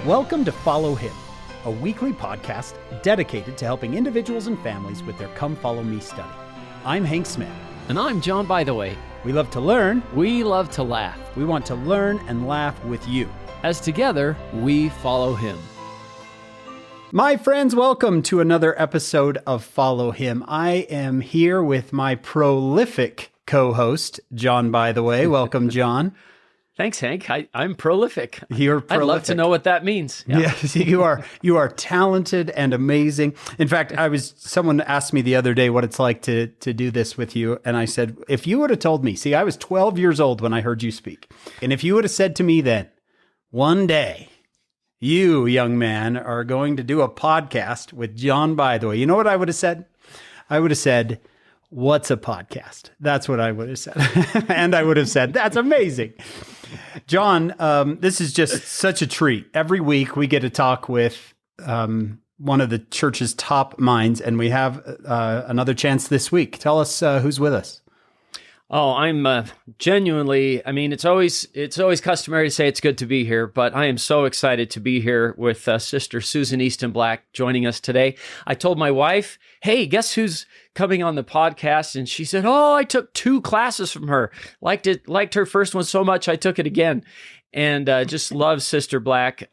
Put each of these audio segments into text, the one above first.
Welcome to Follow Him, a weekly podcast dedicated to helping individuals and families with their Come Follow Me study. I'm Hank Smith. And I'm John Bytheway. We love to learn. We love to laugh. We want to learn and laugh with you. As together, we follow Him. My friends, welcome to another episode of Follow Him. I am here with my prolific co-host, John Bytheway. Welcome, John. Thanks, Hank. I'm prolific. You're prolific. I'd love to know what that means. Yeah. Yes, you are talented and amazing. In fact, someone asked me the other day what it's like to do this with you. And I said, if you would have told me, I was 12 years old when I heard you speak. And if you would have said to me then, one day, you, young man, are going to do a podcast with John Bytheway, you know what I would have said? I would have said, what's a podcast? That's what I would have said. And I would have said, that's amazing. John, this is just such a treat. Every week we get to talk with one of the church's top minds, and we have another chance this week. Tell us who's with us. Oh, I'm genuinely, it's always customary to say it's good to be here, but I am so excited to be here with Sister Susan Easton Black joining us today. I told my wife, hey, guess who's coming on the podcast? And she said, oh, I took 2 classes from her. Liked her first one so much, I took it again. And just love Sister Black.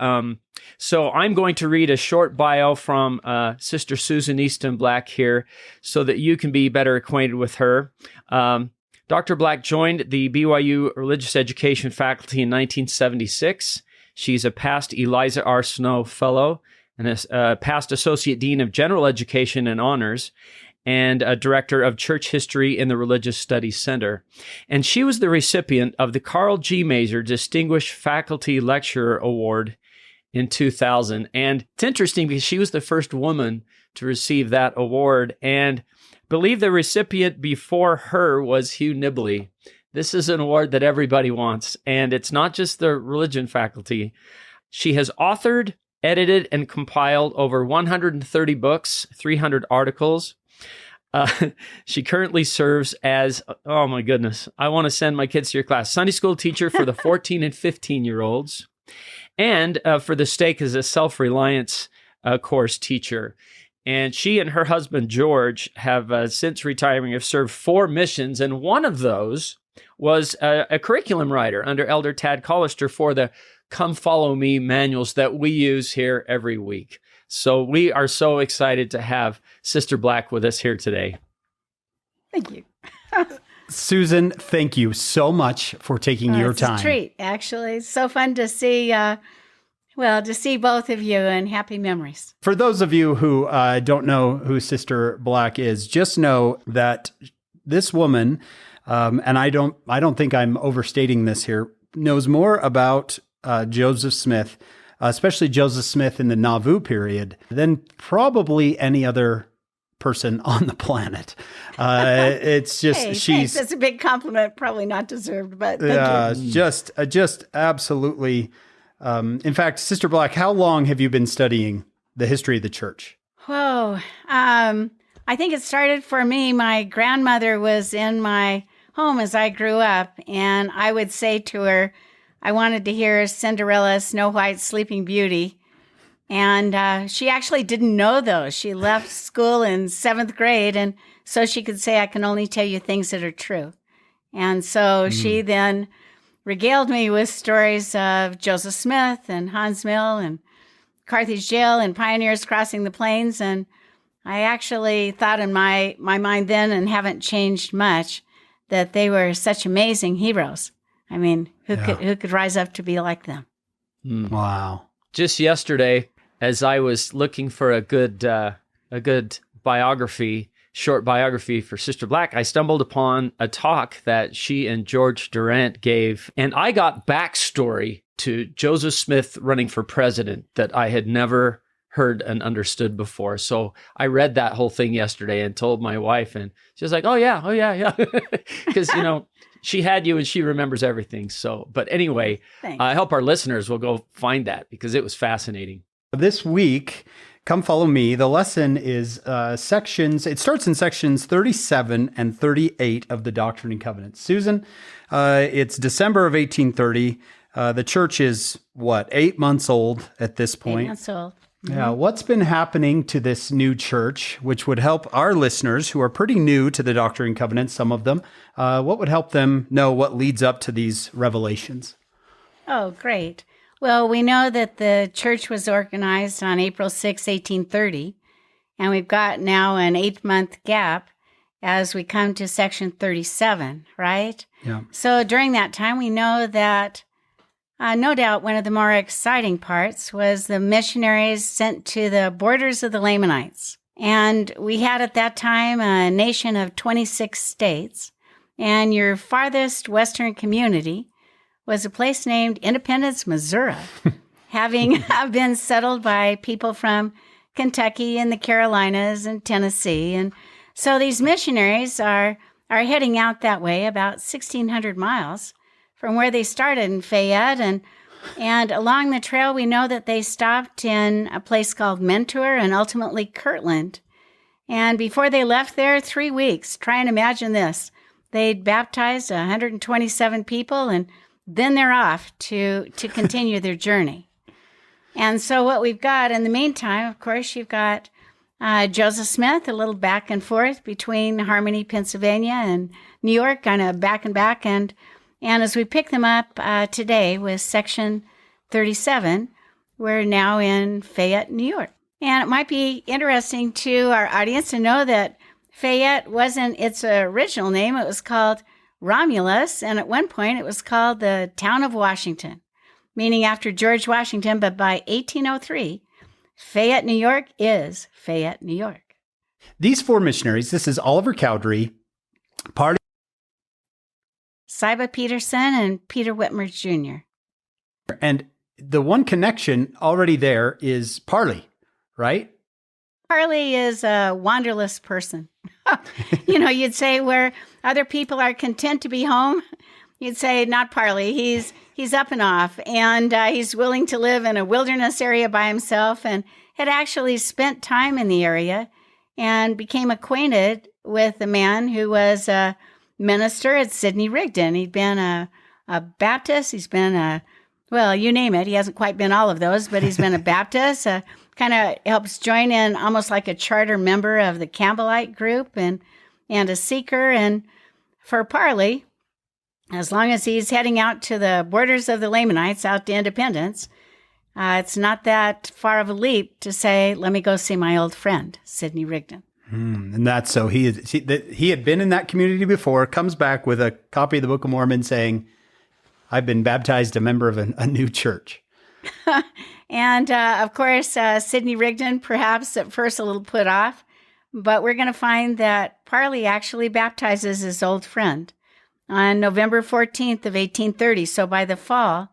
So I'm going to read a short bio from Sister Susan Easton Black here so that you can be better acquainted with her. Dr. Black joined the BYU Religious Education faculty in 1976. She's a past Eliza R. Snow Fellow and a past Associate Dean of General Education and Honors and a Director of Church History in the Religious Studies Center. And she was the recipient of the Carl G. Mazur Distinguished Faculty Lecturer Award in 2000. And it's interesting because she was the first woman to receive that award, and I believe the recipient before her was Hugh Nibley. This is an award that everybody wants, and it's not just the religion faculty. She has authored, edited, and compiled over 130 books, 300 articles. She currently serves as, oh my goodness, I want to send my kids to your class, Sunday school teacher for the 14 and 15-year-olds, and for the stake as a self-reliance course teacher. And she and her husband, George, have since retiring, have served 4 missions. And one of those was a curriculum writer under Elder Tad Collister for the Come Follow Me manuals that we use here every week. So we are so excited to have Sister Black with us here today. Thank you. Susan, thank you so much for taking your time. It's a treat, actually. It's so fun to see to see both of you, and happy memories. For those of you who don't know who Sister Black is, just know that this woman, and I don't think I'm overstating this here, knows more about Joseph Smith, especially Joseph Smith in the Nauvoo period, than probably any other person on the planet. It's just thanks. That's a big compliment, probably not deserved, but thank you. Just absolutely. In fact, Sister Black, how long have you been studying the history of the church? Whoa. I think it started for me. My grandmother was in my home as I grew up, and I would say to her, I wanted to hear Cinderella, Snow White, Sleeping Beauty. And she actually didn't know those. She left school in 7th grade, and so she could say, I can only tell you things that are true. And so she then regaled me with stories of Joseph Smith and Hans Mill and Carthage Jail and pioneers crossing the plains. And I actually thought in my mind then, and haven't changed much, that they were such amazing heroes. I mean, who could rise up to be like them? Wow. Just yesterday, as I was looking for a good short biography for Sister Black, I stumbled upon a talk that she and George Durant gave, and I got backstory to Joseph Smith running for president that I had never heard and understood before. So I read that whole thing yesterday and told my wife, and she was like, oh yeah. Because, she had you and she remembers everything. So, but anyway, I hope our listeners will go find that because it was fascinating. This week, Come Follow Me. The lesson is it starts in sections 37 and 38 of the Doctrine and Covenants. Susan, it's December of 1830. The church is, 8 months old at this 8 point? months old. Yeah. What's been happening to this new church, which would help our listeners who are pretty new to the Doctrine and Covenants, some of them, what would help them know what leads up to these revelations? Oh, great. Well, we know that the church was organized on April 6, 1830, and we've got now an 8-month gap as we come to section 37, right? Yeah. So during that time, we know that no doubt one of the more exciting parts was the missionaries sent to the borders of the Lamanites. And we had at that time a nation of 26 states, and your farthest western community was a place named Independence, Missouri, having been settled by people from Kentucky and the Carolinas and Tennessee. And so these missionaries are heading out that way about 1,600 miles from where they started in Fayette. And along the trail, we know that they stopped in a place called Mentor and ultimately Kirtland. And before they left there, 3 weeks, try and imagine this, they'd baptized 127 people, and then they're off to continue their journey. And so what we've got in the meantime, of course, you've got Joseph Smith, a little back and forth between Harmony, Pennsylvania and New York, kind of back and back. And as we pick them up today with section 37, we're now in Fayette, New York. And it might be interesting to our audience to know that Fayette wasn't its original name. It was called Romulus, and at one point it was called the town of Washington, meaning after George Washington. But by 1803, Fayette, New York is Fayette, New York. These 4 missionaries, this is Oliver Cowdery, Parley, Ziba Peterson, and Peter Whitmer Jr. And the one connection already there is Parley, right? Parley is a wanderless person. You'd say where other people are content to be home, you'd say not Parley. He's up and off, and he's willing to live in a wilderness area by himself, and had actually spent time in the area and became acquainted with a man who was a minister at Sidney, Rigdon. He'd been a Baptist. He's been you name it. He hasn't quite been all of those, but he's been a Baptist. Kind of helps join in almost like a charter member of the Campbellite group and a seeker. And for Parley, as long as he's heading out to the borders of the Lamanites, out to Independence, it's not that far of a leap to say, let me go see my old friend, Sidney Rigdon. And that's so he had been in that community before, comes back with a copy of the Book of Mormon saying, I've been baptized a member of a new church. And of course, Sidney Rigdon, perhaps at first a little put off, but we're going to find that Parley actually baptizes his old friend on November 14th of 1830. So by the fall,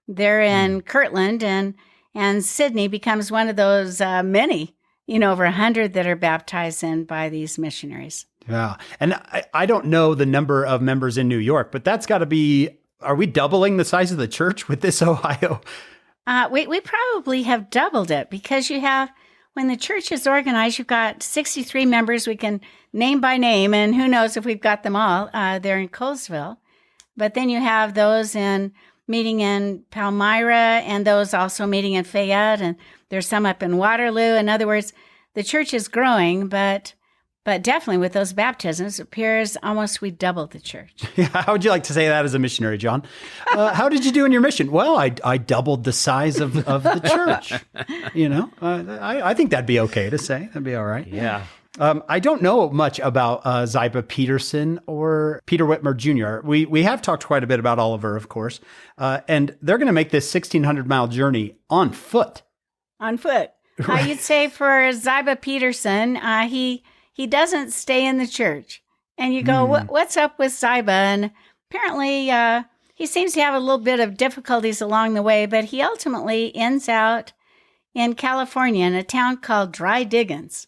they're in Kirtland, and Sidney becomes one of those many, over 100 that are baptized in by these missionaries. Yeah. And I don't know the number of members in New York, but that's got to be, are we doubling the size of the church with this Ohio? We probably have doubled it, because you have, when the church is organized, you've got 63 members we can name by name, and who knows if we've got them all. They're in Colesville. But then you have those meeting in Palmyra, and those also meeting in Fayette, and there's some up in Waterloo. In other words, the church is growing, but definitely with those baptisms, it appears almost we doubled the church. Yeah, how would you like to say that as a missionary, John? How did you do in your mission? Well, I doubled the size of the church. I think that'd be okay to say. That'd be all right. Yeah. I don't know much about Ziba Peterson or Peter Whitmer Jr. We have talked quite a bit about Oliver, of course, and they're going to make this 1,600-mile journey on foot. On foot. Right. You'd say for Ziba Peterson, he doesn't stay in the church. And you go, what's up with Ziba? And apparently he seems to have a little bit of difficulties along the way, but he ultimately ends out in California in a town called Dry Diggins.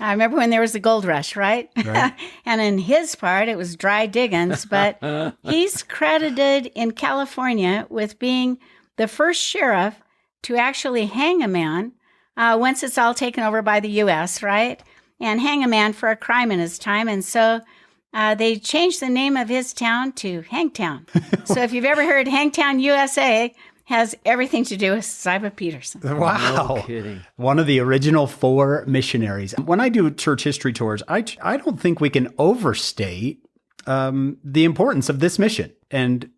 I remember when there was the gold rush, right? And in his part, it was Dry Diggins, but he's credited in California with being the first sheriff to actually hang a man once it's all taken over by the U.S., right? And hang a man for a crime in his time. And so they changed the name of his town to Hangtown. So if you've ever heard Hangtown, USA, has everything to do with Ziba Peterson. Wow. No kidding. One of the original 4 missionaries. When I do church history tours, I don't think we can overstate the importance of this mission and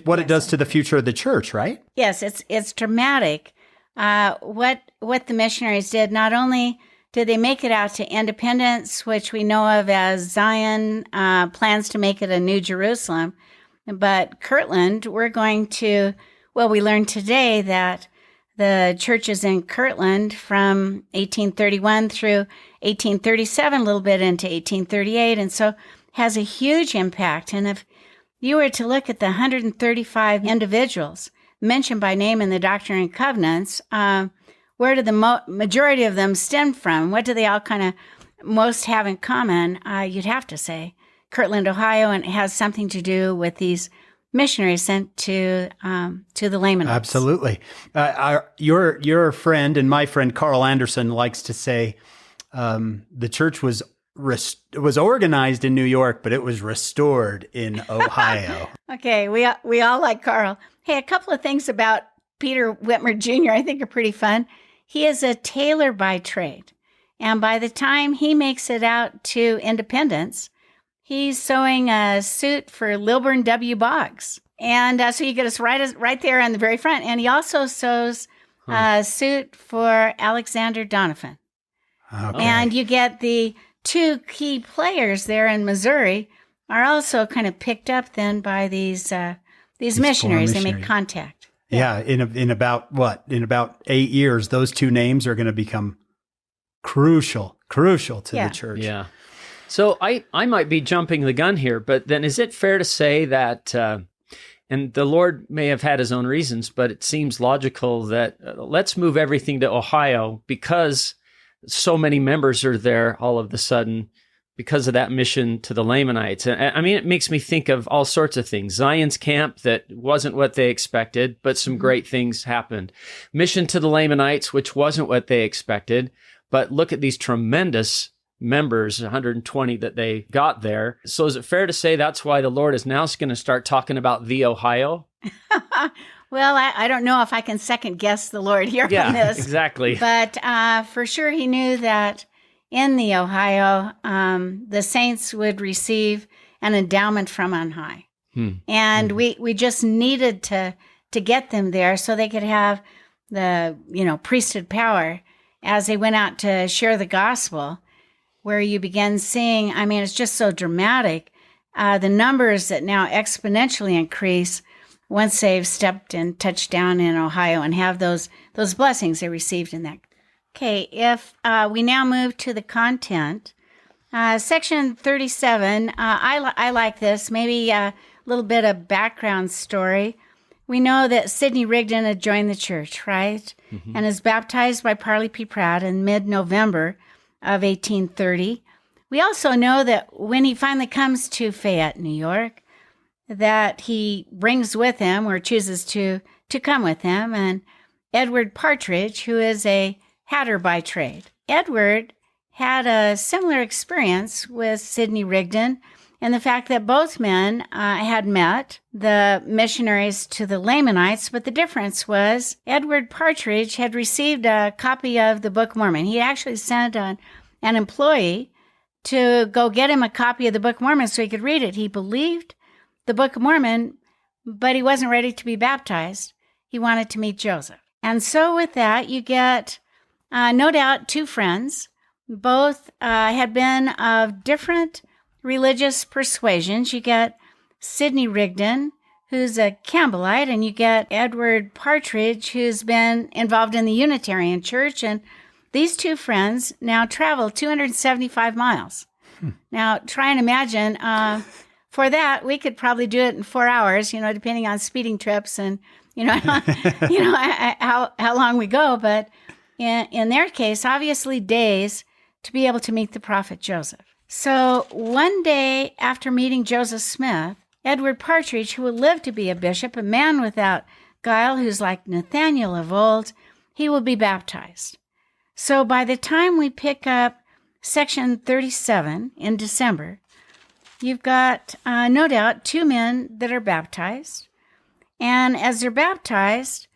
what it does to the future of the church, right? Yes, it's dramatic. What the missionaries did, not only did they make it out to Independence, which we know of as Zion, plans to make it a New Jerusalem, but Kirtland, we learned today that the churches in Kirtland from 1831 through 1837, a little bit into 1838, and so has a huge impact. And if you were to look at the 135 individuals mentioned by name in the Doctrine and Covenants, where do the majority of them stem from? What do they all kind of most have in common? You'd have to say Kirtland, Ohio, and it has something to do with these missionaries sent to the Lamanites. Absolutely. Your friend and my friend Carl Anderson likes to say the church was organized in New York, but it was restored in Ohio. Okay, we all like Carl. Hey, a couple of things about Peter Whitmer Jr. I think are pretty fun. He is a tailor by trade, and by the time he makes it out to Independence, he's sewing a suit for Lilburn W. Boggs. And so you get us right there on the very front. And he also sews a suit for Alexander Donovan. Okay. And you get the 2 key players there in Missouri are also kind of picked up then by these missionaries. They make contact. Yeah, in about 8 years, those 2 names are going to become crucial to the church. Yeah. So I might be jumping the gun here, but then is it fair to say that, and the Lord may have had his own reasons, but it seems logical that let's move everything to Ohio because so many members are there all of a sudden because of that mission to the Lamanites. I mean, it makes me think of all sorts of things. Zion's camp that wasn't what they expected, but some great things happened. Mission to the Lamanites, which wasn't what they expected, but look at these tremendous members, 120 that they got there. So is it fair to say that's why the Lord is now going to start talking about the Ohio? Well, I don't know if I can second guess the Lord here on this. Exactly. But for sure he knew that in the Ohio, the saints would receive an endowment from on high. And we just needed to get them there so they could have the, priesthood power as they went out to share the gospel, where you begin seeing, it's just so dramatic, the numbers that now exponentially increase once they've stepped and touched down in Ohio and have those blessings they received in that. Okay, if we now move to the content, section 37, I like this, maybe a little bit of background story. We know that Sidney Rigdon had joined the church, right? And is baptized by Parley P. Pratt in mid-November of 1830. We also know that when he finally comes to Fayette, New York, that he brings with him or chooses to come with him, and Edward Partridge, who is a hatter by trade. Edward had a similar experience with Sidney Rigdon and the fact that both men had met the missionaries to the Lamanites, but the difference was Edward Partridge had received a copy of the Book of Mormon. He actually sent an employee to go get him a copy of the Book of Mormon so he could read it. He believed the Book of Mormon, but he wasn't ready to be baptized. He wanted to meet Joseph. And so with that, you get, no doubt, 2 friends. Both had been of different religious persuasions. You get Sidney Rigdon, who's a Campbellite, and you get Edward Partridge, who's been involved in the Unitarian Church. And these 2 friends now travel 275 miles. Now, try and imagine, for that, we could probably do it in 4 hours, depending on speeding trips and, how long we go. But in their case, obviously days to be able to meet the prophet Joseph. So one day after meeting Joseph Smith, Edward Partridge, who would live to be a bishop, a man without guile, who's like Nathaniel of old, he will be baptized. So by the time we pick up section 37 in December, you've got, no doubt, two men that are baptized. And as they're baptized,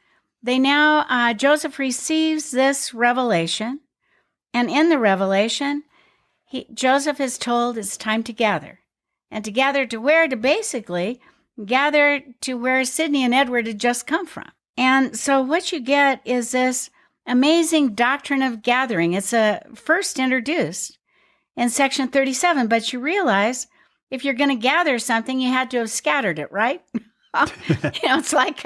they now, Joseph receives this revelation. And in the revelation, Joseph is told it's time to gather. And to gather to where? To basically gather to where Sidney and Edward had just come from. And so what you get is this amazing doctrine of gathering. It's first introduced in section 37, but you realize if you're going to gather something, you had to have scattered it, right? It's like,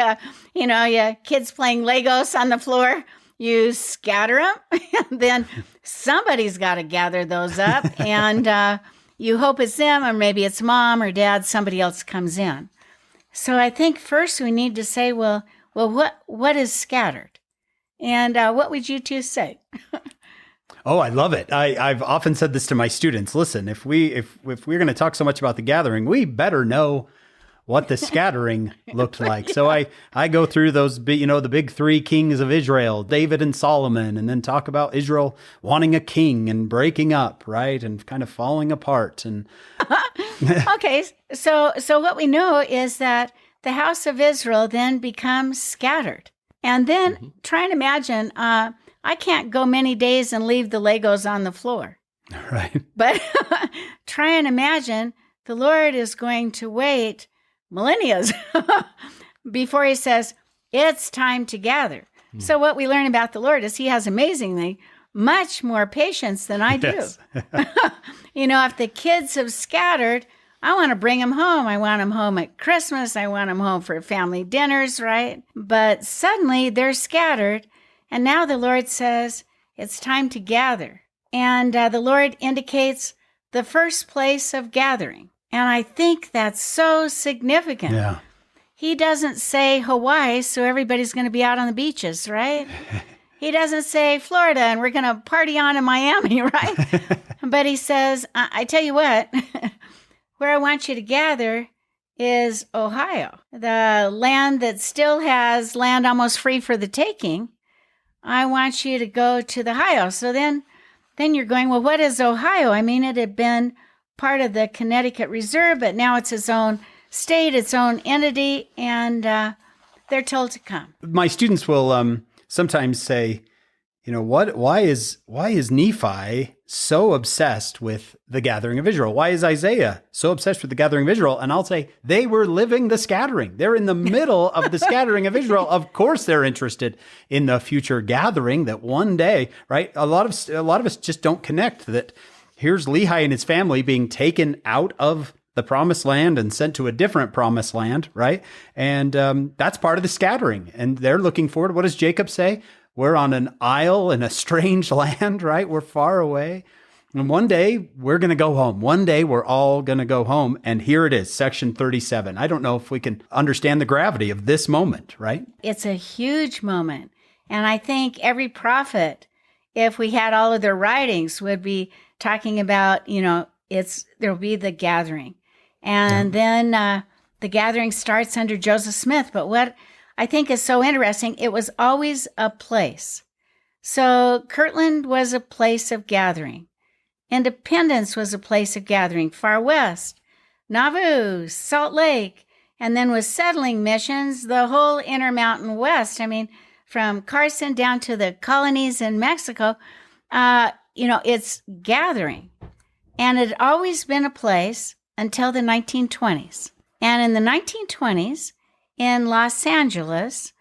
kids playing Legos on the floor. You scatter them, and then somebody's got to gather those up, and you hope it's them, or maybe it's mom or dad, somebody else comes in. So I think first we need to say, well, what is scattered? And what would you two say? Oh, I love it. I've often said this to my students. Listen, if we're going to talk so much about the gathering, we better know what the scattering looked like. So I go through those, the big three kings of Israel, David and Solomon, and then talk about Israel wanting a king and breaking up, right? And kind of falling apart. And okay, so what we know is that the house of Israel then becomes scattered. And then try and imagine, I can't go many days and leave the Legos on the floor. Right. But try and imagine the Lord is going to wait millennia before he says, it's time to gather. So what we learn about the Lord is he has amazingly much more patience than I do. Yes. If the kids have scattered, I want to bring them home. I want them home at Christmas. I want them home for family dinners, right? But suddenly they're scattered. And now the Lord says, it's time to gather. And the Lord indicates the first place of gathering. And I think that's so significant. Yeah. He doesn't say Hawaii, so everybody's going to be out on the beaches, right? He doesn't say Florida, and we're going to party on in Miami, right? But he says, I tell you what, where I want you to gather is Ohio, the land that still has land almost free for the taking. I want you to go to the Ohio. So then you're going, well, what is Ohio? I mean, it had been part of the Connecticut Reserve, but now it's its own state, its own entity, and they're told to come. My students will sometimes say, why is Nephi so obsessed with the gathering of Israel? Why is Isaiah so obsessed with the gathering of Israel? And I'll say, they were living the scattering. They're in the middle of the scattering of Israel. Of course, they're interested in the future gathering that one day, right? A lot of us just don't connect that. Here's Lehi and his family being taken out of the promised land and sent to a different promised land, right? And that's part of the scattering. And they're looking forward. What does Jacob say? We're on an isle in a strange land, right? We're far away. And one day we're going to go home. One day we're all going to go home. And here it is, section 37. I don't know if we can understand the gravity of this moment, right? It's a huge moment. And I think every prophet, if we had all of their writings, would be talking about, there'll be the gathering. And then the gathering starts under Joseph Smith. But what I think is so interesting, it was always a place. So Kirtland was a place of gathering. Independence was a place of gathering. Far West, Nauvoo, Salt Lake, and then with settling missions, the whole Intermountain West. I mean, from Carson down to the colonies in Mexico, it's gathering. And it had always been a place until the 1920s. And in the 1920s, in Los Angeles,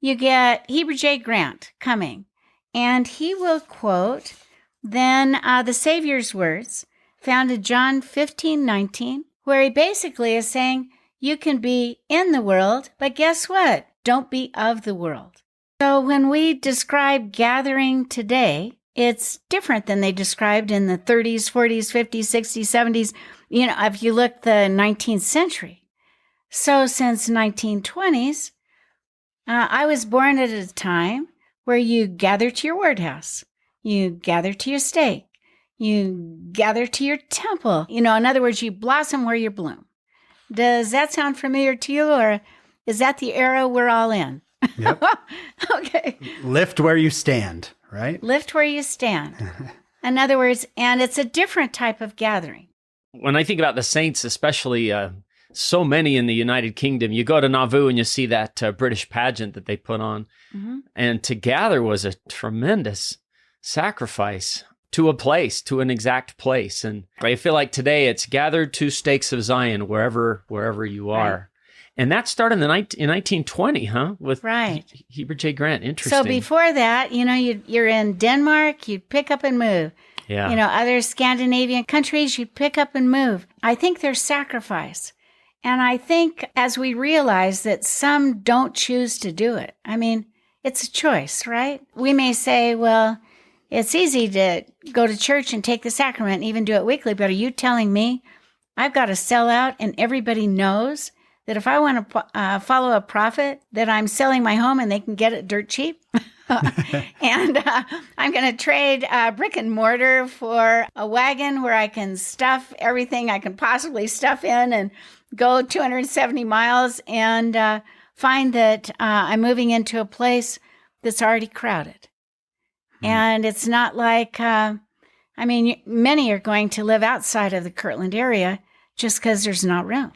you get Heber J. Grant coming. And he will quote then the Savior's words found in John 15:19, where he basically is saying, you can be in the world, but guess what? Don't be of the world. So when we describe gathering today, it's different than they described in the 30s, 40s, 50s, 60s, 70s, if you look the 19th century. So since 1920s, I was born at a time where you gather to your word house, you gather to your stake, you gather to your temple. In other words, you blossom where you bloom. Does that sound familiar to you, or is that the era we're all in? Yep. Okay. Lift where you stand, right? Lift where you stand. In other words, and it's a different type of gathering. when I think about the saints, especially so many in the United Kingdom, you go to Nauvoo and you see that British pageant that they put on. Mm-hmm. And to gather was a tremendous sacrifice to a place, to an exact place. And I feel like today it's gathered to stakes of Zion, wherever you are. Right. And that started in 1920, huh? With Heber J. Grant. Interesting. So before that, you're in Denmark, you'd pick up and move. Yeah. Other Scandinavian countries, you'd pick up and move. I think there's sacrifice. And I think as we realize that some don't choose to do it, I mean, it's a choice, right? We may say, well, it's easy to go to church and take the sacrament and even do it weekly, but are you telling me I've got to sell out and everybody knows that if I want to follow a prophet, that I'm selling my home and they can get it dirt cheap? And I'm going to trade brick and mortar for a wagon where I can stuff everything I can possibly stuff in and go 270 miles and find that I'm moving into a place that's already crowded. And it's not like, many are going to live outside of the Kirtland area just because there's not room.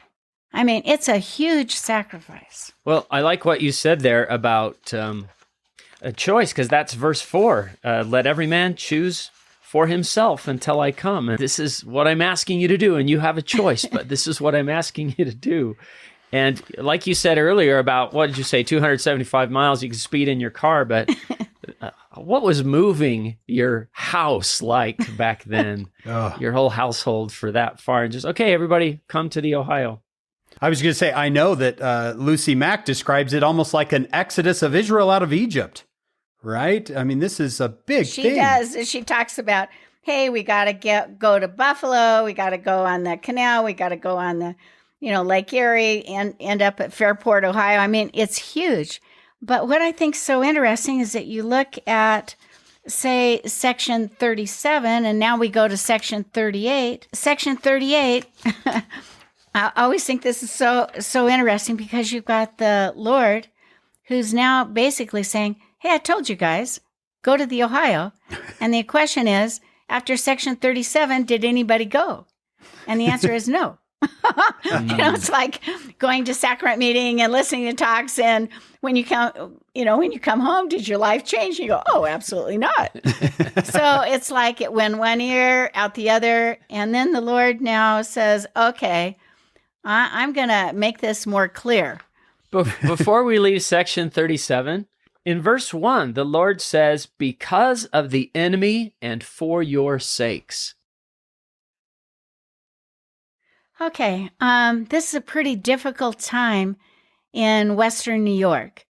I mean, it's a huge sacrifice. Well, I like what you said there about a choice, because that's verse 4. Let every man choose for himself until I come. And this is what I'm asking you to do. And you have a choice, but this is what I'm asking you to do. And like you said earlier about, what did you say, 275 miles, you can speed in your car, but what was moving your house like back then? Your whole household for that far? And just, okay, everybody come to the Ohio. I was going to say, I know that Lucy Mack describes it almost like an exodus of Israel out of Egypt, right? I mean, this is a big thing. She does. She talks about, hey, we got to go to Buffalo. We got to go on the canal. We got to go on the, Lake Erie and end up at Fairport, Ohio. I mean, it's huge. But what I think is so interesting is that you look at, say, section 37, and now we go to section 38. Section 38... I always think this is so interesting because you've got the Lord who's now basically saying, hey, I told you guys, go to the Ohio. And the question is, after section 37, did anybody go? And the answer is no. It's like going to sacrament meeting and listening to talks. And when you come home, did your life change? You go, oh, absolutely not. So it's like it went one ear, out the other. And then the Lord now says, okay, I'm going to make this more clear. Before we leave section 37, in verse 1, the Lord says, because of the enemy and for your sakes. Okay, this is a pretty difficult time in Western New York.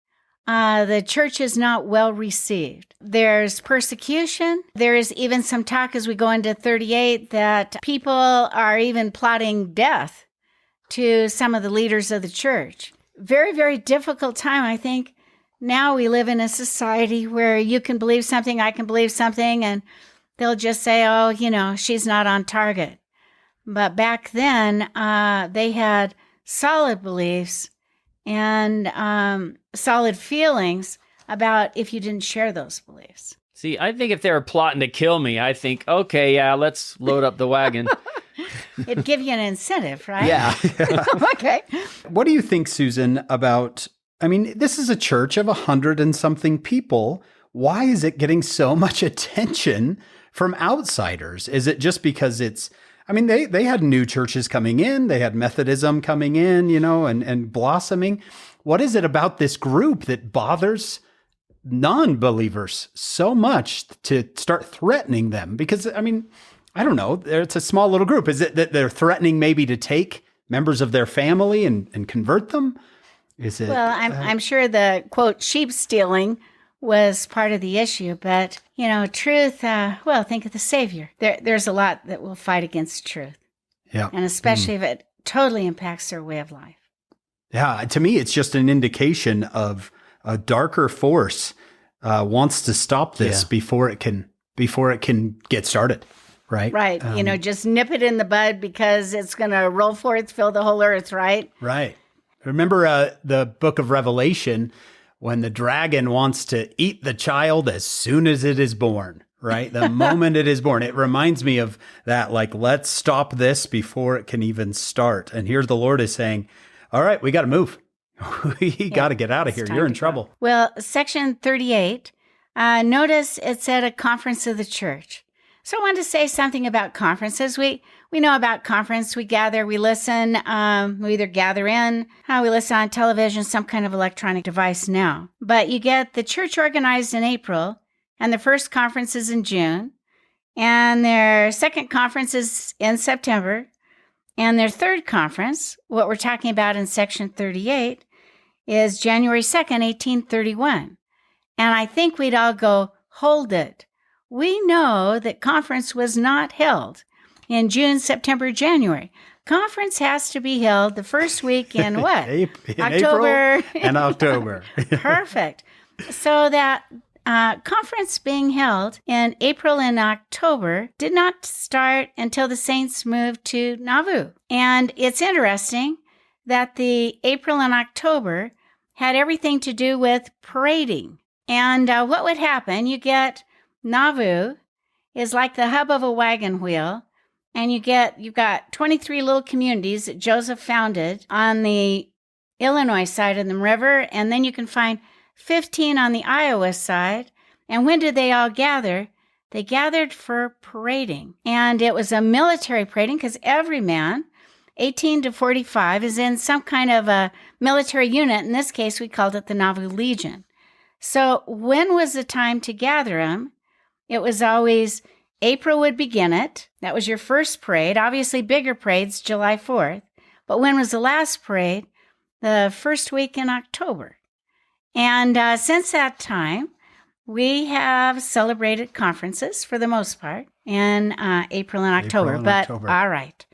The church is not well received. There's persecution. There is even some talk as we go into 38 that people are even plotting death to some of the leaders of the church. Very, very difficult time. I think now we live in a society where you can believe something, I can believe something, and they'll just say, oh, she's not on target. But back then, they had solid beliefs and solid feelings about if you didn't share those beliefs. See, I think if they were plotting to kill me, I think, okay, yeah, let's load up the wagon. It'd give you an incentive, right? Yeah. Okay. What do you think, Susan, about, this is a church of 100 and something people. Why is it getting so much attention from outsiders? Is it just because they had new churches coming in, they had Methodism coming in, and blossoming. What is it about this group that bothers non-believers so much to start threatening them? Because, I don't know. It's a small little group. Is it that they're threatening maybe to take members of their family and convert them? Is it? Well, I'm sure the, quote, sheep stealing was part of the issue. But, truth, think of the Savior. There's a lot that will fight against truth. Yeah. And especially if it totally impacts their way of life. Yeah. To me, it's just an indication of a darker force wants to stop this before it can get started. Right. Right. Just nip it in the bud because it's going to roll forth, fill the whole earth, right? Right. Remember the book of Revelation when the dragon wants to eat the child as soon as it is born, right? The moment it is born. It reminds me of that, like, let's stop this before it can even start. And here the Lord is saying, all right, we got to move. We got to get out of here. You're in trouble. Well, section 38, notice it said a conference of the church. So I wanted to say something about conferences. We know about conference. We gather, we listen, we either gather in, we listen on television, some kind of electronic device now. But you get the church organized in April, and the first conference is in June, and their second conference is in September, and their third conference, what we're talking about in section 38, is January 2nd, 1831. And I think we'd all go, hold it. We know that conference was not held in June, September, January. Conference has to be held the first week in what? in October. April and October. Perfect. So that conference being held in April and October did not start until the saints moved to Nauvoo. And it's interesting that the April and October had everything to do with parading. And what would happen, you get Nauvoo is like the hub of a wagon wheel, and you've got 23 little communities that Joseph founded on the Illinois side of the river, and then you can find 15 on the Iowa side. And when did they all gather? They gathered for parading, and it was a military parading because every man, 18 to 45, is in some kind of a military unit. In this case, we called it the Nauvoo Legion. So when was the time to gather them? It was always April would begin it. That was your first parade. Obviously, bigger parades, July 4th. But when was the last parade? The first week in October. And since that time, we have celebrated conferences for the most part in April and October. All right.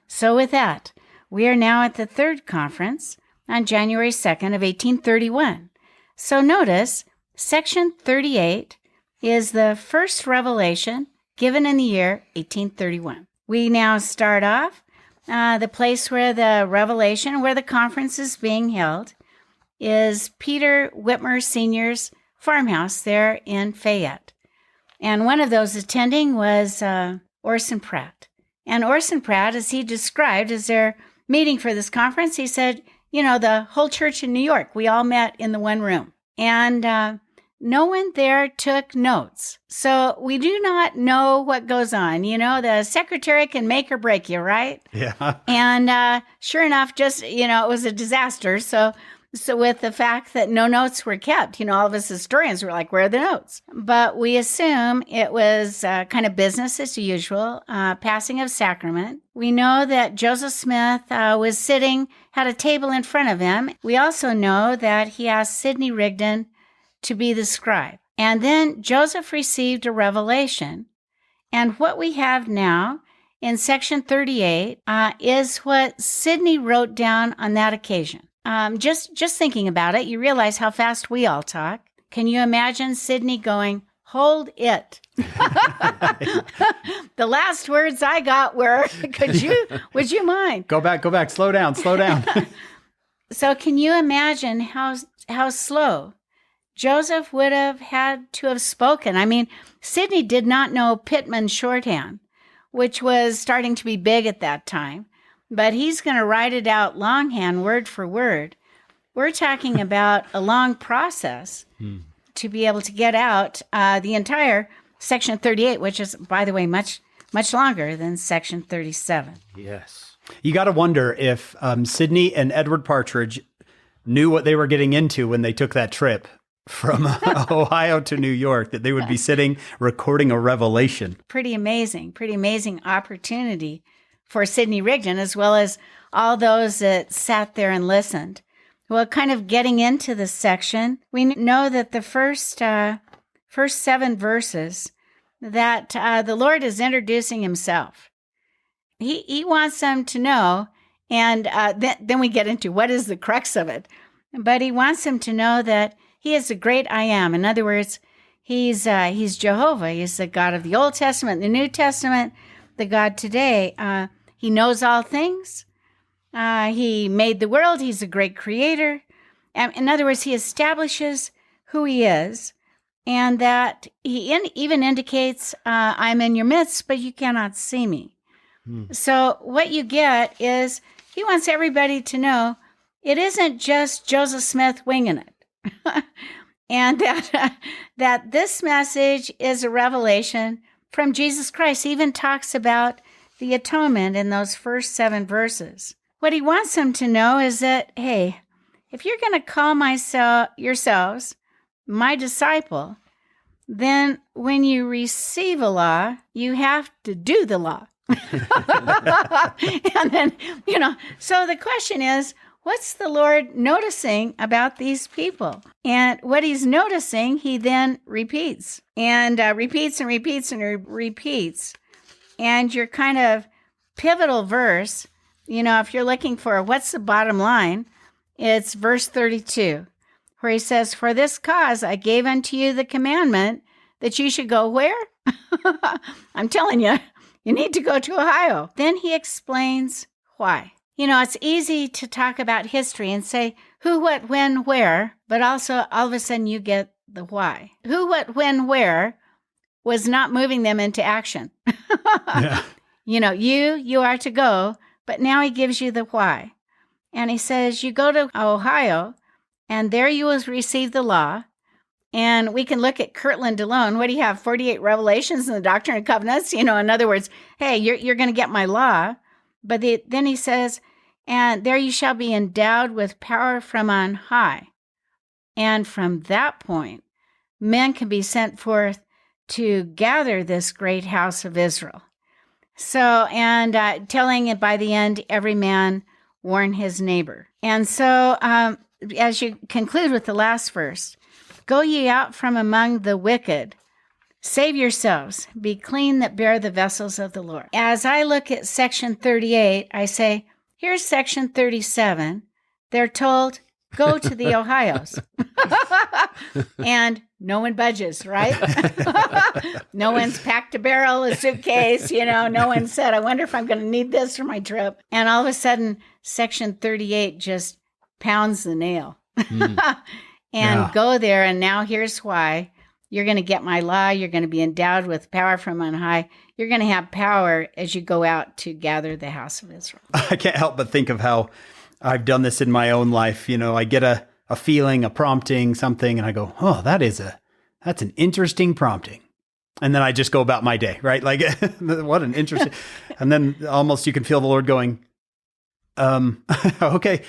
So with that, we are now at the third conference on January 2nd of 1831. So notice, section 38 is the first revelation given in the year 1831. We now start off the place where the revelation, where the conference is being held, is Peter Whitmer Sr.'s farmhouse there in Fayette. And one of those attending was Orson Pratt. And Orson Pratt, as he described, as they're meeting for this conference, he said, the whole church in New York, we all met in the one room. And no one there took notes. So we do not know what goes on. The secretary can make or break you, right? Yeah. And sure enough, just, it was a disaster. So with the fact that no notes were kept, all of us historians were like, where are the notes? But we assume it was kind of business as usual, passing of sacrament. We know that Joseph Smith was sitting, had a table in front of him. We also know that he asked Sidney Rigdon to be the scribe. And then Joseph received a revelation. And what we have now in section 38 is what Sidney wrote down on that occasion. Just thinking about it, you realize how fast we all talk. Can you imagine Sidney going, hold it? The last words I got were, would you mind? Go back, slow down. So can you imagine how slow Joseph would have had to have spoken? I mean, Sidney did not know Pitman shorthand, which was starting to be big at that time, but he's going to write it out longhand, word for word. We're talking about a long process to be able to get out the entire section 38, which is, by the way, much longer than section 37. Yes. You got to wonder if Sidney and Edward Partridge knew what they were getting into when they took that trip from Ohio to New York, that they would be sitting recording a revelation. Pretty amazing opportunity for Sidney Rigdon, as well as all those that sat there and listened. Well, kind of getting into this section, we know that the first 7 verses, that the Lord is introducing himself. He wants them to know, and then we get into what is the crux of it. But he wants them to know that he is the great I am. In other words, he's Jehovah. He's the God of the Old Testament, the New Testament, the God today. He knows all things. He made the world. He's a great creator. In other words, he establishes who he is. and that he even indicates, I'm in your midst, but you cannot see me. So what you get is he wants everybody to know it isn't just Joseph Smith winging it. And that this message is a revelation from Jesus Christ. He even talks about the atonement in those first 7 verses. What he wants them to know is that, hey, if you're going to call yourselves my disciple, then when you receive a law, you have to do the law. And then, so the question is, what's the Lord noticing about these people? And what he's noticing, he then repeats and repeats and repeats and repeats. And your kind of pivotal verse, if you're looking for what's the bottom line, it's verse 32, where he says, for this cause I gave unto you the commandment that you should go where? I'm telling you, you need to go to Ohio. Then he explains why. It's easy to talk about history and say who, what, when, where, but also all of a sudden you get the why. Who, what, when, where was not moving them into action. Yeah. You are to go, but now he gives you the why. And he says, you go to Ohio, and there you will receive the law. And we can look at Kirtland alone. What do you have? 48 revelations in the Doctrine and Covenants? In other words, hey, you're going to get my law. But then he says, and there you shall be endowed with power from on high. And from that point, men can be sent forth to gather this great house of Israel. So, and telling it by the end, every man warn his neighbor. And so, as you conclude with the last verse, go ye out from among the wicked, save yourselves, be clean that bear the vessels of the Lord. As I look at section 38, I say, here's section 37. They're told, go to the Ohios. And no one budges, right? No one's packed a barrel, a suitcase, no one said, I wonder if I'm going to need this for my trip. And all of a sudden, section 38 just pounds the nail. And go there, and now here's why. You're going to get my law. You're going to be endowed with power from on high. You're going to have power as you go out to gather the house of Israel. I can't help but think of how I've done this in my own life. I get a feeling, a prompting, something, and I go, oh, that's an interesting prompting. And then I just go about my day, right? Like, what an interesting, and then almost you can feel the Lord going, okay,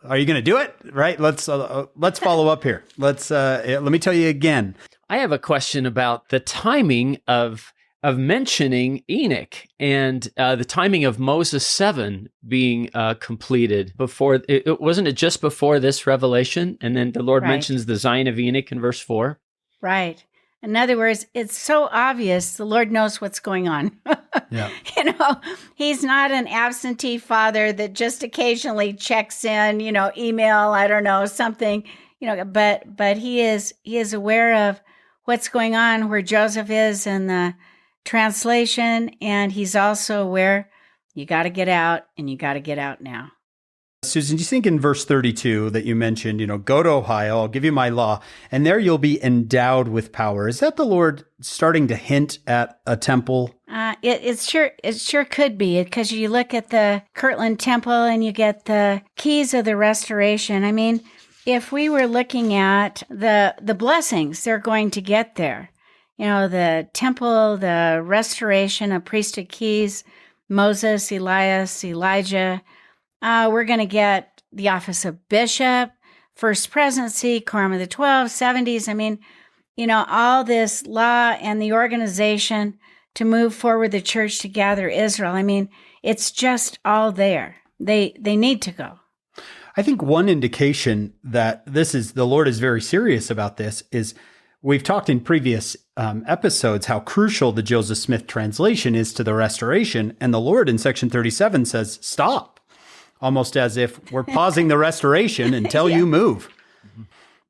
are you going to do it? Right? Let's follow up here. Let me tell you again. I have a question about the timing of mentioning Enoch and the timing of Moses 7 being completed before. Wasn't it just before this revelation? And then the Lord mentions the Zion of Enoch in verse 4. Right. In other words, it's so obvious the Lord knows what's going on. Yeah. He's not an absentee father that just occasionally checks in, email, I don't know, something, but he is aware of what's going on, where Joseph is in the translation, and he's also aware you got to get out, and you got to get out now. Susan, do you think in verse 32 that you mentioned, go to Ohio, I'll give you my law, and there you'll be endowed with power. Is that the Lord starting to hint at a temple? It sure could be, because you look at the Kirtland temple and you get the keys of the restoration. I mean, if we were looking at the blessings they're going to get there, the temple, the restoration of priesthood keys, Moses, Elias, Elijah, we're going to get the office of bishop, first presidency, quorum of the 12, 70s. I mean, all this law and the organization to move forward the church to gather Israel. I mean, it's just all there. They need to go. I think one indication that the Lord is very serious about this is we've talked in previous episodes how crucial the Joseph Smith translation is to the restoration. And the Lord in section 37 says, stop. Almost as if we're pausing the restoration until you move.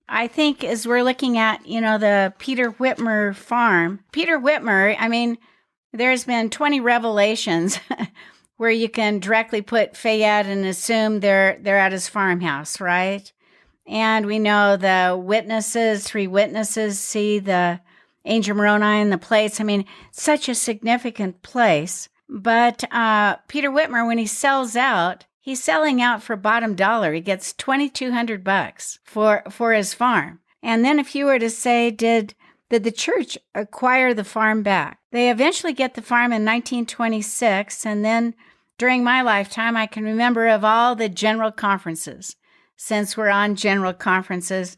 I think as we're looking at, the Peter Whitmer farm, Peter Whitmer, I mean, there's been 20 revelations where you can directly put Fayette and assume they're at his farmhouse, right? And we know the witnesses, 3 witnesses see the angel Moroni in the place. I mean, such a significant place. But Peter Whitmer, when he sells out, he's selling out for bottom dollar. He gets $2,200 for his farm. And then if you were to say, did the church acquire the farm back? They eventually get the farm in 1926. And then during my lifetime, I can remember of all the general conferences. Since we're on general conferences,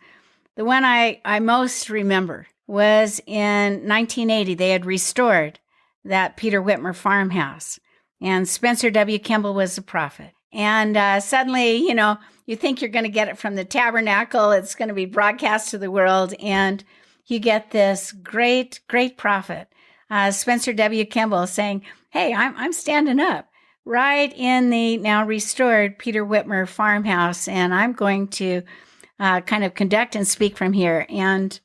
the one I most remember was in 1980. They had restored that Peter Whitmer farmhouse. And Spencer W. Kimball was the prophet. And suddenly, you think you're going to get it from the tabernacle. It's going to be broadcast to the world. And you get this great, great prophet, Spencer W. Kimball, saying, hey, I'm standing up right in the now restored Peter Whitmer farmhouse. And I'm going to kind of conduct and speak from here. And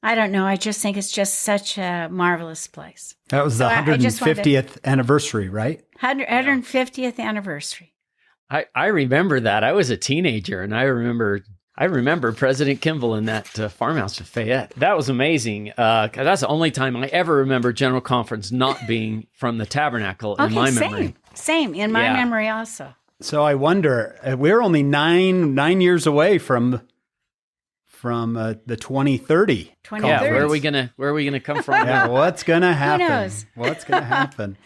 I don't know. I just think it's just such a marvelous place. That was the 150th anniversary, right? 150th anniversary. I remember that. I was a teenager, and I remember President Kimball in that farmhouse in Fayette. That was amazing. 'Cause that's the only time I ever remember General Conference not being from the tabernacle in my memory. Same in my memory also. So I wonder, we're only nine years away from the 2030. Yeah, where are we gonna come from? Yeah, what's gonna happen? Who knows? What's gonna happen?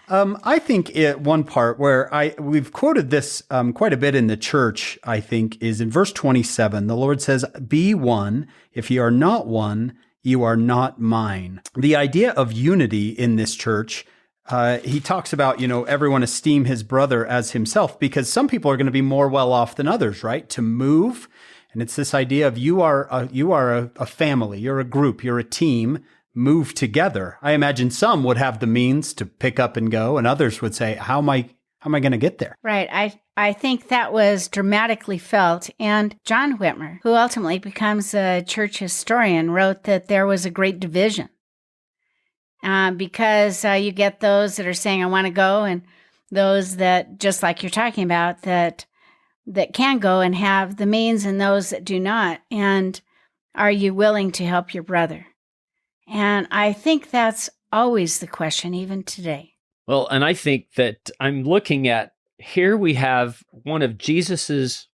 I think one part where we've quoted this quite a bit in the church, I think, is in verse 27. The Lord says, "Be one. If you are not one, you are not mine." The idea of unity in this church. He talks about, everyone esteem his brother as himself, because some people are going to be more well off than others, right? To move. And it's this idea of you are a family, you're a group, you're a team, move together. I imagine some would have the means to pick up and go, and others would say, how am I going to get there? Right. I think that was dramatically felt. And John Whitmer, who ultimately becomes a church historian, wrote that there was a great division. Because you get those that are saying, I want to go, and those that, just like you're talking about, that can go and have the means, and those that do not. And are you willing to help your brother? And I think that's always the question, even today. Well, and I think that I'm looking at, here we have one of Jesus's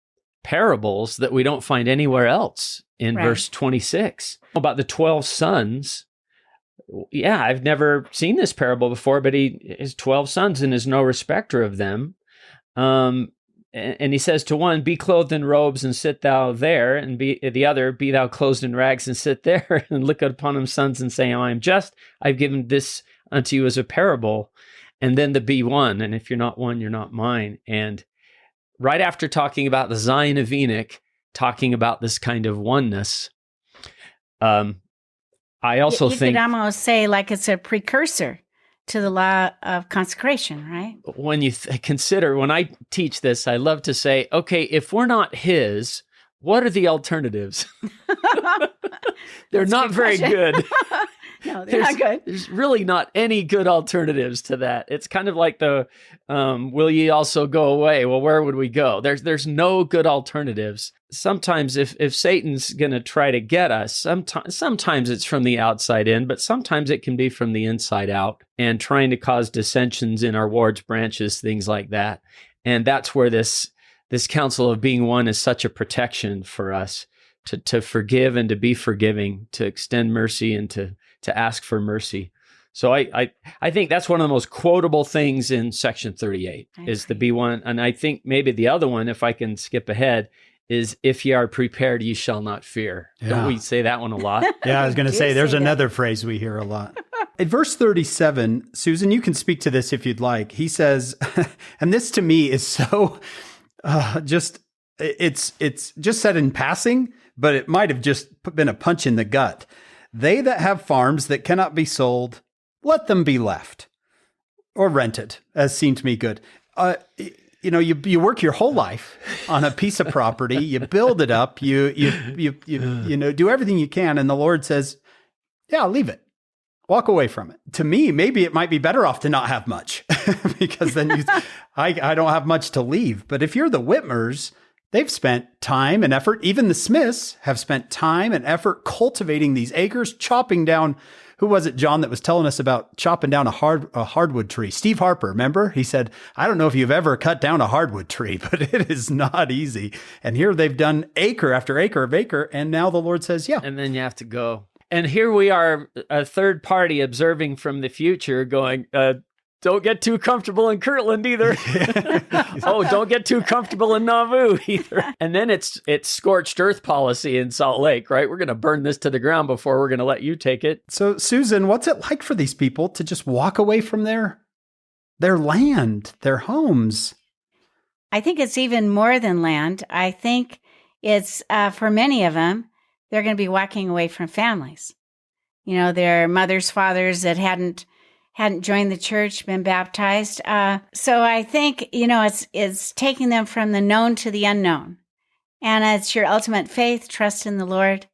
parables that we don't find anywhere else in verse 26 about the 12 sons. Yeah, I've never seen this parable before, but he has 12 sons and is no respecter of them. And he says to one, be clothed in robes and sit thou there, and the other, be thou clothed in rags and sit there, and look upon him sons and say, I am just, I've given this unto you as a parable. And then the be one, and if you're not one, you're not mine. And right after talking about the Zion of Enoch, talking about this kind of oneness, I also think... You could almost say like it's a precursor to the law of consecration, right? When you consider, when I teach this, I love to say, okay, if we're not his, what are the alternatives? They're not very good. No, they're not good. There's really not any good alternatives to that. It's kind of like the, will ye also go away? Well, where would we go? There's no good alternatives. Sometimes if Satan's going to try to get us, sometimes it's from the outside in, but sometimes it can be from the inside out, and trying to cause dissensions in our wards, branches, things like that. And that's where this counsel of being one is such a protection for us to forgive and to be forgiving, to extend mercy and to ask for mercy. So I think that's one of the most quotable things in section 38 is the be one. And I think maybe the other one, if I can skip ahead, is if ye are prepared, ye shall not fear. Yeah. Don't we say that one a lot? Yeah, I was going to say, there's another phrase we hear a lot. At verse 37, Susan, you can speak to this if you'd like. He says, and this to me is so it's just said in passing, but it might have just been a punch in the gut. They that have farms that cannot be sold, let them be left or rented, as seemed to me good. You work your whole life on a piece of property, you build it up, you do everything you can, and the Lord says, yeah, leave it. Walk away from it. To me, maybe it might be better off to not have much because then I don't have much to leave. But if you're the Whitmers, They've spent time and effort. Even the Smiths have spent time and effort cultivating these acres, chopping down. Who was it, John, that was telling us about chopping down a hardwood tree? Steve Harper, remember? He said, I don't know if you've ever cut down a hardwood tree, but it is not easy. And here they've done acre after acre of acre. And now the Lord says, yeah. And then you have to go. And here we are, a third party observing from the future going, don't get too comfortable in Kirtland either. Oh, don't get too comfortable in Nauvoo either. And then it's scorched earth policy in Salt Lake, right? We're going to burn this to the ground before we're going to let you take it. So, Susan, what's it like for these people to just walk away from their land, their homes? I think it's even more than land. I think it's, for many of them, they're going to be walking away from families. You know, their mothers, fathers that hadn't joined the church, been baptized. So I think, you know, it's taking them from the known to the unknown. And it's your ultimate faith, trust in the Lord,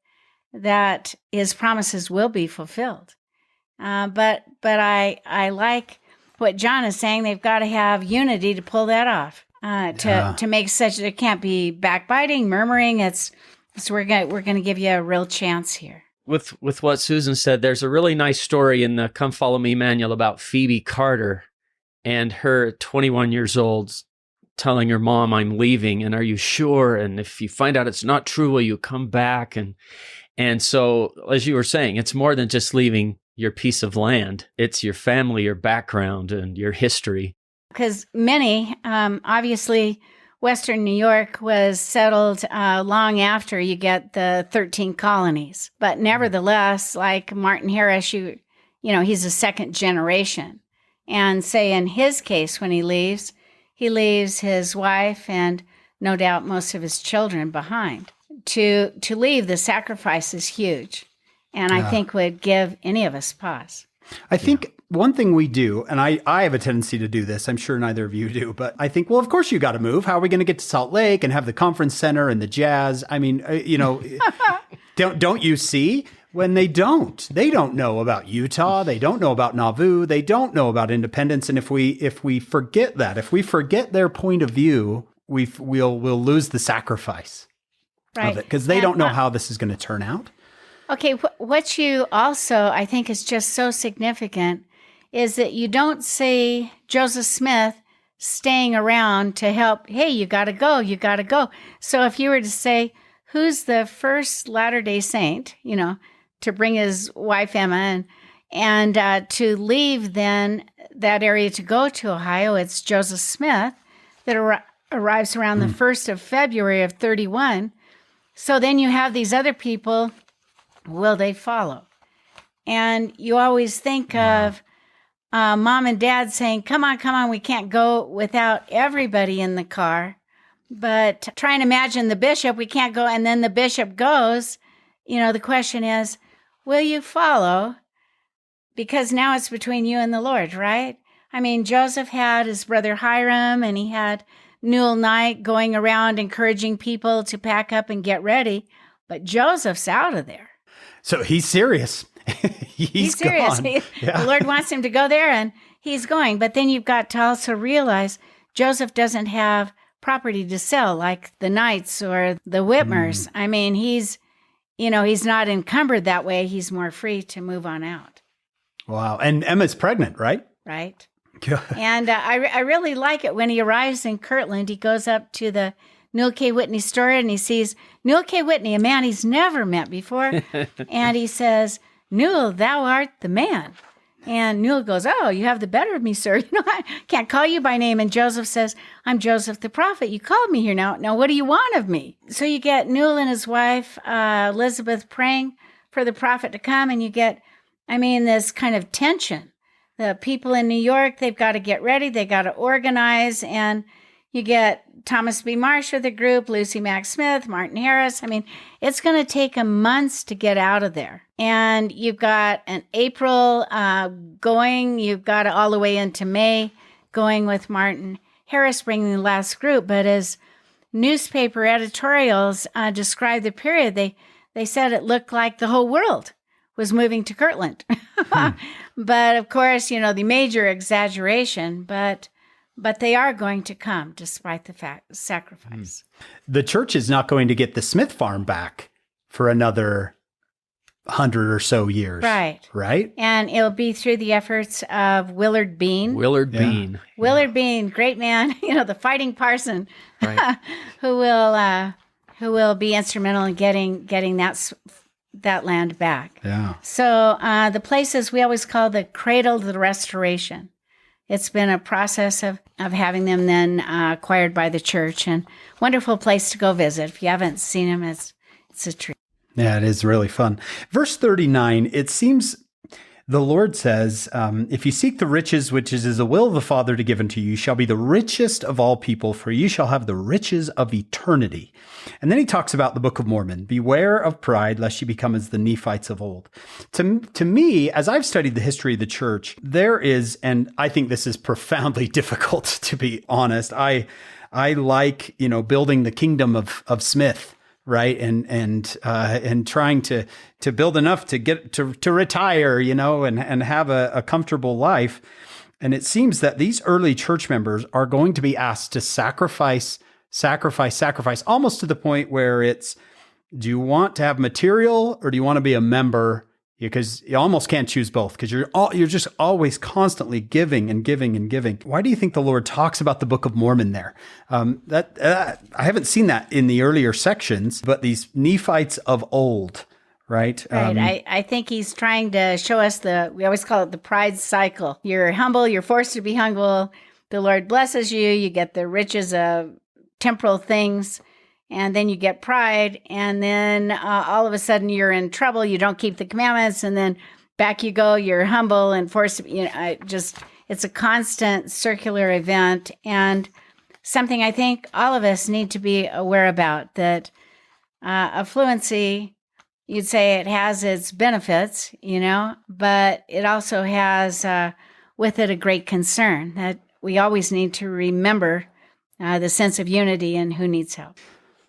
that his promises will be fulfilled. But I like what John is saying. They've got to have unity to pull that off, to make such, it can't be backbiting, murmuring. We're going to give you a real chance here. With what Susan said, there's a really nice story in the Come Follow Me manual about Phoebe Carter and her 21 years old telling her mom, I'm leaving, and are you sure? And if you find out it's not true, will you come back? And so, as you were saying, it's more than just leaving your piece of land. It's your family, your background, and your history. Because many, obviously, Western New York was settled long after you get the 13 colonies. But nevertheless, like Martin Harris, you know, he's a second generation. And say in his case, when he leaves his wife and no doubt most of his children behind. To leave, the sacrifice is huge. And I think would give any of us pause. I think one thing we do, and I have a tendency to do this, I'm sure neither of you do, but I think, well, of course you got to move. How are we going to get to Salt Lake and have the conference center and the jazz? I mean, you know, don't you see? When they don't know about Utah, they don't know about Nauvoo, they don't know about independence. And if we forget that, if we forget their point of view, we'll lose the sacrifice of it, because they don't know how this is going to turn out. Okay, what you also, I think, is just so significant is that you don't see Joseph Smith staying around to help, hey, you got to go, you got to go. So if you were to say, who's the first Latter-day Saint, you know, to bring his wife Emma and to leave then that area to go to Ohio, it's Joseph Smith that arrives around the 1st of February of 31. So then you have these other people. Will they follow? And you always think of mom and dad saying, come on, we can't go without everybody in the car. But try and imagine the bishop, we can't go, and then the bishop goes. You know, the question is, will you follow? Because now it's between you and the Lord, right? I mean, Joseph had his brother Hiram, and he had Newel Knight going around encouraging people to pack up and get ready. But Joseph's out of there. So he's serious. he's serious. Gone. The Lord wants him to go there, and he's going. But then you've got to also realize Joseph doesn't have property to sell like the Knights or the Whitmers. I mean, he's not encumbered that way. He's more free to move on out. Wow. And Emma's pregnant, right? Right. And I really like it when he arrives in Kirtland. He goes up to the Newel K. Whitney store and he sees Newel K. Whitney, a man he's never met before. And he says, Newel, thou art the man. And Newel goes, oh, you have the better of me, sir. You know, I can't call you by name. And Joseph says, I'm Joseph the prophet. You called me here now. Now, what do you want of me? So you get Newel and his wife, Elizabeth, praying for the prophet to come. And you get, this kind of tension. The people in New York, they've got to get ready. They got to organize. And you get Thomas B. Marsh with the group, Lucy Mack Smith, Martin Harris. It's going to take them months to get out of there. And you've got an April going. You've got it all the way into May going with Martin Harris bringing the last group. But as newspaper editorials described the period, they said it looked like the whole world was moving to Kirtland. But of course, the major exaggeration. But but they are going to come despite the sacrifice. The church is not going to get the Smith farm back for another 100 or so years. Right? And it'll be through the efforts of Willard Bean. Willard Bean. Willard Bean, great man, the fighting parson, Right. who will be instrumental in getting that land back. Yeah. So the places we always call the cradle of the restoration. It's been a process of having them then acquired by the church, and wonderful place to go visit. If you haven't seen them, it's a treat. Yeah, it is really fun. Verse 39, it seems the Lord says, if you seek the riches, which is the will of the Father to give unto you, shall be the richest of all people, for you shall have the riches of eternity. And then he talks about the Book of Mormon. Beware of pride, lest you become as the Nephites of old. To me, as I've studied the history of the church, there is, and I think this is profoundly difficult, to be honest. I like, building the kingdom of Smith. Right. And trying to build enough to get to retire, and have a comfortable life. And it seems that these early church members are going to be asked to sacrifice, almost to the point where it's, do you want to have material or do you want to be a member? Because you almost can't choose both, because you're just always constantly giving and giving and giving. Why do you think the Lord talks about the Book of Mormon there? I haven't seen that in the earlier sections, but these Nephites of old, right? Right. I think he's trying to show us we always call it the pride cycle. You're humble, you're forced to be humble. The Lord blesses you, you get the riches of temporal things. And then you get pride, and then all of a sudden you're in trouble. You don't keep the commandments, and then back you go. You're humble and forced. It's a constant circular event, and something I think all of us need to be aware about. That affluency, you'd say, it has its benefits, but it also has with it a great concern that we always need to remember the sense of unity and who needs help.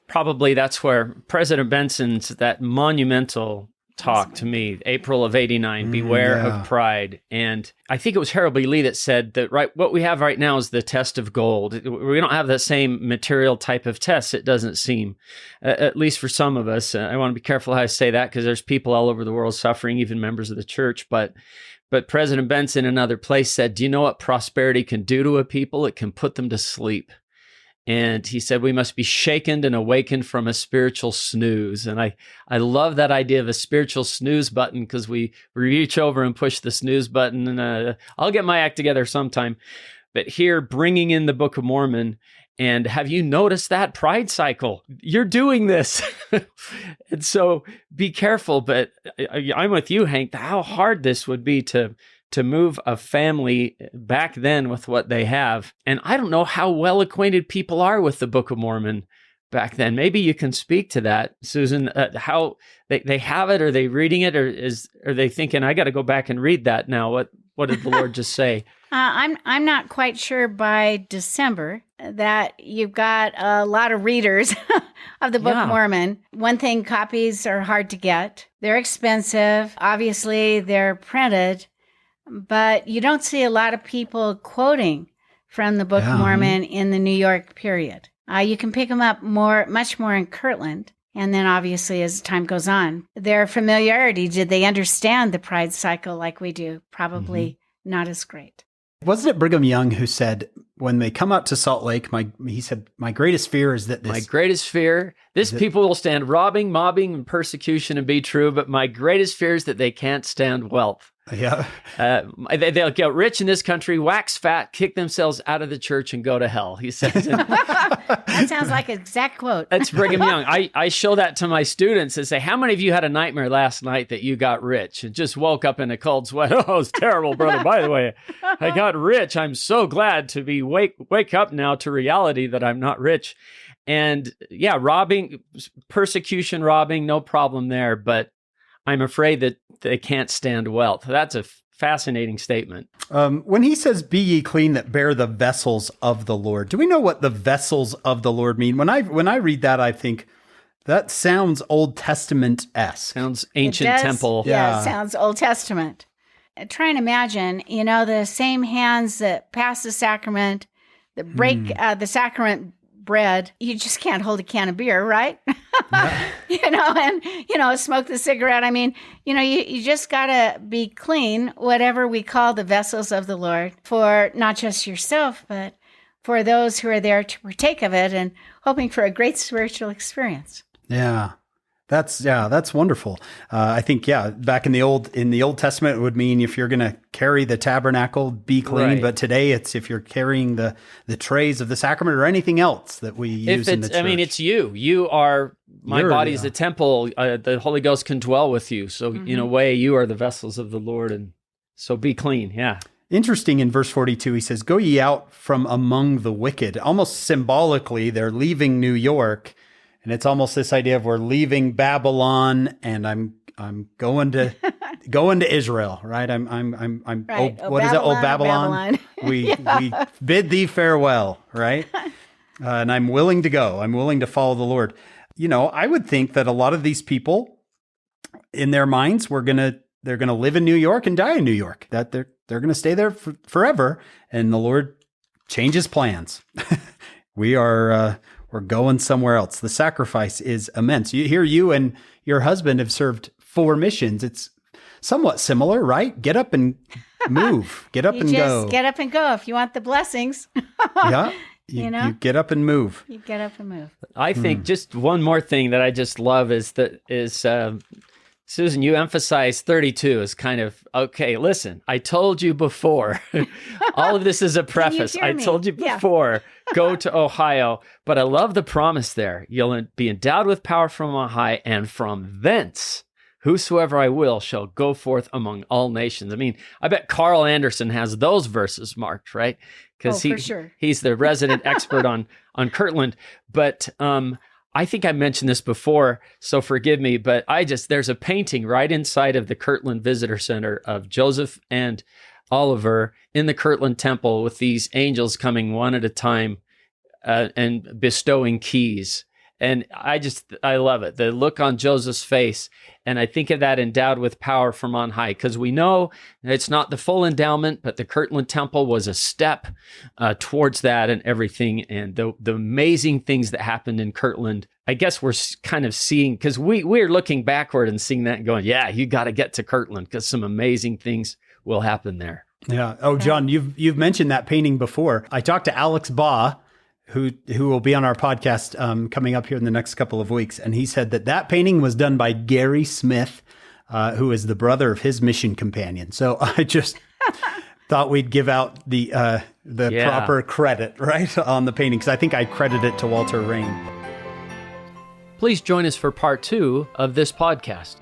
Probably that's where President Benson's, that monumental talk to me, April of '89, beware of pride. And I think it was Harold B. Lee that said that what we have right now is the test of gold. We don't have that same material type of test, it doesn't seem, at least for some of us. I want to be careful how I say that, because there's people all over the world suffering, even members of the church. But President Benson in another place said, do you know what prosperity can do to a people? It can put them to sleep. And he said, we must be shaken and awakened from a spiritual snooze. And I love that idea of a spiritual snooze button, because we reach over and push the snooze button. And I'll get my act together sometime. But here, bringing in the Book of Mormon, and have you noticed that pride cycle? You're doing this. And so be careful. But I'm with you, Hank, how hard this would be to move a family back then with what they have. And I don't know how well acquainted people are with the Book of Mormon back then. Maybe you can speak to that, Susan, how they have it. Are they reading it, or are they thinking, I got to go back and read that now? What did the Lord just say? I'm not quite sure by December that you've got a lot of readers of the Book of Mormon. One thing, copies are hard to get. They're expensive. Obviously, they're printed. But you don't see a lot of people quoting from the Book of Mormon in the New York period. You can pick them up much more in Kirtland. And then obviously as time goes on, their familiarity, did they understand the pride cycle like we do? Probably not as great. Wasn't it Brigham Young who said, when they come out to Salt Lake, he said, my greatest fear is that my greatest fear, people will stand robbing, mobbing, and persecution and be true, but my greatest fear is that they can't stand wealth. Yeah. They'll get rich in this country, wax fat, kick themselves out of the church, and go to hell, he says. That sounds like an exact quote. That's Brigham Young. I show that to my students and say, how many of you had a nightmare last night that you got rich and just woke up in a cold sweat? Oh, it's terrible, brother. By the way, I got rich. I'm so glad to be wake up now to reality that I'm not rich. And robbing, persecution, robbing, no problem there. But I'm afraid that they can't stand wealth. That's a fascinating statement. When he says, be ye clean that bear the vessels of the Lord, do we know what the vessels of the Lord mean? When I read that, I think that sounds Old Testament-esque. Sounds ancient temple. Yeah, sounds Old Testament. Try and imagine, the same hands that pass the sacrament break the sacrament bread, you just can't hold a can of beer, right? And smoke the cigarette. I mean, you just got to be clean, whatever we call the vessels of the Lord, for not just yourself, but for those who are there to partake of it and hoping for a great spiritual experience. Yeah. That's wonderful. I think, back in the Old Testament, it would mean if you're going to carry the tabernacle, be clean. Right. But today it's if you're carrying the trays of the sacrament or anything else that we use in the church. I mean, it's you. You are, my body is the temple. The Holy Ghost can dwell with you. So in a way, you are the vessels of the Lord. And so be clean. Yeah. Interesting, in verse 42, he says, "Go ye out from among the wicked." Almost symbolically, they're leaving New York. And it's almost this idea of we're leaving Babylon, and I'm going to Israel, right? I'm right. What is it? Old Babylon. We bid thee farewell, right? And I'm willing to go. I'm willing to follow the Lord. I would think that a lot of these people, in their minds, they're gonna live in New York and die in New York. That they're gonna stay there forever, and the Lord changes plans. We're going somewhere else. The sacrifice is immense. You and your husband have served 4 missions. It's somewhat similar, right? Get up and move. Get up and go. Get up and go if you want the blessings. Yeah. You get up and move. You get up and move. I think just one more thing that I just love is Susan, you emphasize 32 as kind of, okay, listen, I told you before. All of this is a preface. I told you before, go to Ohio. But I love the promise there. You'll be endowed with power from on high, and from thence, whosoever I will shall go forth among all nations. I mean, I bet Carl Anderson has those verses marked, right? Because he's the resident expert on Kirtland. But I think I mentioned this before, so forgive me, but there's a painting right inside of the Kirtland Visitor Center of Joseph and Oliver in the Kirtland Temple with these angels coming one at a time and bestowing keys. And I love it. The look on Joseph's face. And I think of that endowed with power from on high, because we know it's not the full endowment, but the Kirtland Temple was a step towards that and everything. And the amazing things that happened in Kirtland, I guess we're kind of seeing, because we're looking backward and seeing that and going, yeah, you got to get to Kirtland because some amazing things will happen there. Yeah. Oh, John, you've mentioned that painting before. I talked to Alex Baugh, who will be on our podcast coming up here in the next couple of weeks. And he said that painting was done by Gary Smith, who is the brother of his mission companion. So I just thought we'd give out the proper credit, right, on the painting, because I think I credit it to Walter Rain. Please join us for part 2 of this podcast.